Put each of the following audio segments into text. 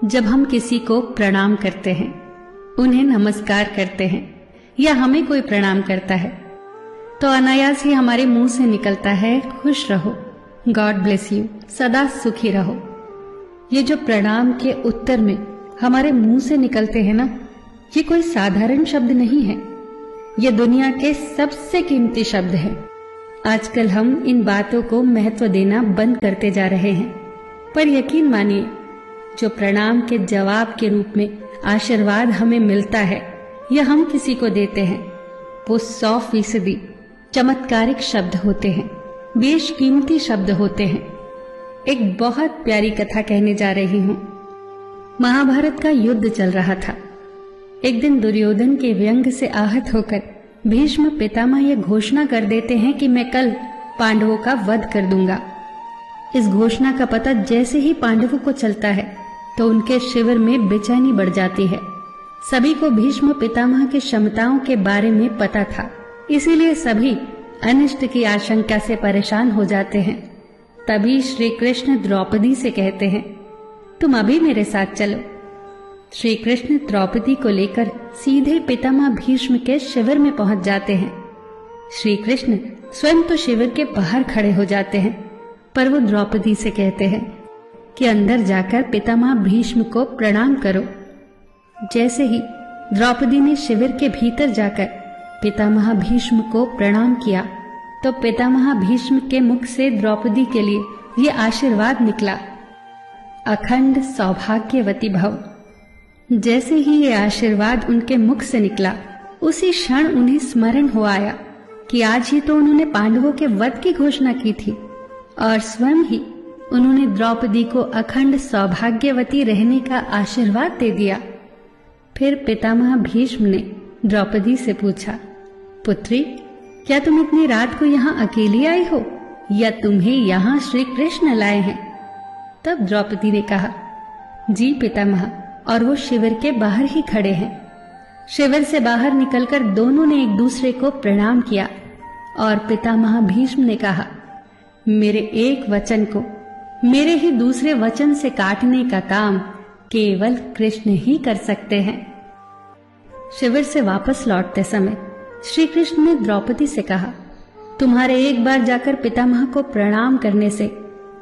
जब हम किसी को प्रणाम करते हैं, उन्हें नमस्कार करते हैं या हमें कोई प्रणाम करता है, तो अनायास ही हमारे मुंह से निकलता है खुश रहो, गॉड ब्लेस यू, सदा सुखी रहो। ये जो प्रणाम के उत्तर में हमारे मुंह से निकलते हैं ना, ये कोई साधारण शब्द नहीं है, ये दुनिया के सबसे कीमती शब्द है। आजकल हम इन बातों को महत्व देना बंद करते जा रहे हैं, पर यकीन मानिए, जो प्रणाम के जवाब के रूप में आशीर्वाद हमें मिलता है या हम किसी को देते हैं, वो 100% चमत्कारिक शब्द होते हैं, बेशकीमती शब्द होते हैं। एक बहुत प्यारी कथा कहने जा रही हूं। महाभारत का युद्ध चल रहा था। एक दिन दुर्योधन के व्यंग से आहत होकर भीष्म पितामह यह घोषणा कर देते हैं कि मैं कल पांडवों का वध कर दूंगा। इस घोषणा का पता जैसे ही पांडवों को चलता है तो उनके शिविर में बेचैनी बढ़ जाती है। सभी को भीष्म पितामह की क्षमताओं के बारे में पता था, इसीलिए सभी अनिष्ट की आशंका से परेशान हो जाते हैं। तभी श्री कृष्ण द्रौपदी से कहते हैं, तुम अभी मेरे साथ चलो। श्री कृष्ण द्रौपदी को लेकर सीधे पितामह भीष्म के शिविर में पहुंच जाते हैं। श्री कृष्ण स्वयं तो शिविर के बाहर खड़े हो जाते हैं, पर वो द्रौपदी से कहते हैं कि अंदर जाकर पितामह भीष्म को प्रणाम करो। जैसे ही द्रौपदी ने शिविर के भीतर जाकर पितामह भीष्म को प्रणाम किया, तो पितामह भीष्म के मुख से द्रौपदी के लिए ये आशीर्वाद निकला, अखंड सौभाग्यवती भव। जैसे ही ये आशीर्वाद उनके मुख से निकला, उसी क्षण उन्हें स्मरण हो आया कि आज ही तो उन्होंने पांडवों के वध की घोषणा की थी और स्वयं ही उन्होंने द्रौपदी को अखंड सौभाग्यवती रहने का आशीर्वाद दे दिया। फिर पितामह भीष्म ने द्रौपदी से पूछा, पुत्री, क्या तुम इतनी रात को यहाँ अकेली आई हो या तुम्हें यहाँ श्री कृष्ण लाए हैं? तब द्रौपदी ने कहा, जी पितामह, और वो शिविर के बाहर ही खड़े हैं। शिविर से बाहर निकलकर दोनों ने एक दूसरे को प्रणाम किया और पितामह भीष्म ने कहा, मेरे एक वचन को मेरे ही दूसरे वचन से काटने का काम केवल कृष्ण ही कर सकते हैं। शिविर से वापस लौटते समय श्री कृष्ण ने द्रौपदी से कहा, तुम्हारे एक बार जाकर पितामह को प्रणाम करने से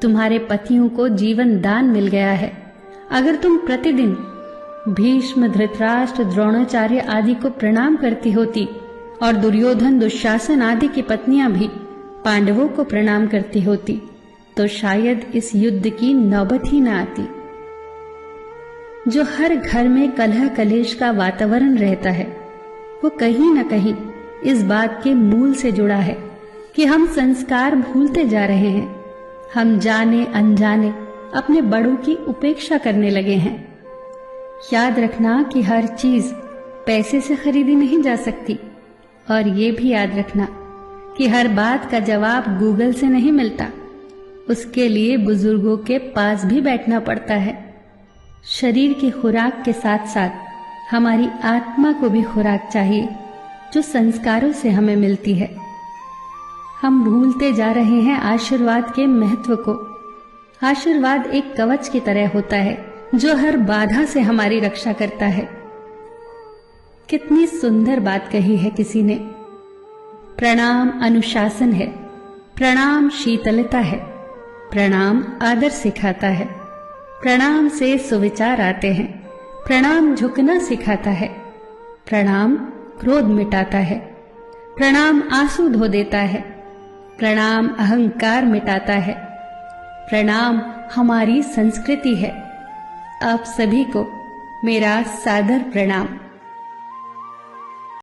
तुम्हारे पतियों को जीवन दान मिल गया है। अगर तुम प्रतिदिन भीष्म, धृतराष्ट्र, द्रोणाचार्य आदि को प्रणाम करती होती और दुर्योधन, दुशासन आदि की पत्नियां भी पांडवों को प्रणाम करती होती, तो शायद इस युद्ध की नौबत ही न आती। जो हर घर में कलह कलेश का वातावरण रहता है, वो कहीं न कहीं इस बात के मूल से जुड़ा है कि हम संस्कार भूलते जा रहे हैं। हम जाने अनजाने अपने बड़ों की उपेक्षा करने लगे हैं। याद रखना कि हर चीज पैसे से खरीदी नहीं जा सकती, और ये भी याद रखना कि हर बात का जवाब गूगल से नहीं मिलता। उसके लिए बुजुर्गों के पास भी बैठना पड़ता है। शरीर की खुराक के साथ साथ हमारी आत्मा को भी खुराक चाहिए, जो संस्कारों से हमें मिलती है। हम भूलते जा रहे हैं आशीर्वाद के महत्व को। आशीर्वाद एक कवच की तरह होता है, जो हर बाधा से हमारी रक्षा करता है। कितनी सुंदर बात कही है किसी ने। प्रणाम अनुशासन है, प्रणाम शीतलता है, प्रणाम आदर सिखाता है, प्रणाम से सुविचार आते हैं, प्रणाम झुकना सिखाता है, प्रणाम क्रोध मिटाता है, प्रणाम आंसू धो देता है, प्रणाम अहंकार मिटाता है, प्रणाम हमारी संस्कृति है। आप सभी को मेरा सादर प्रणाम।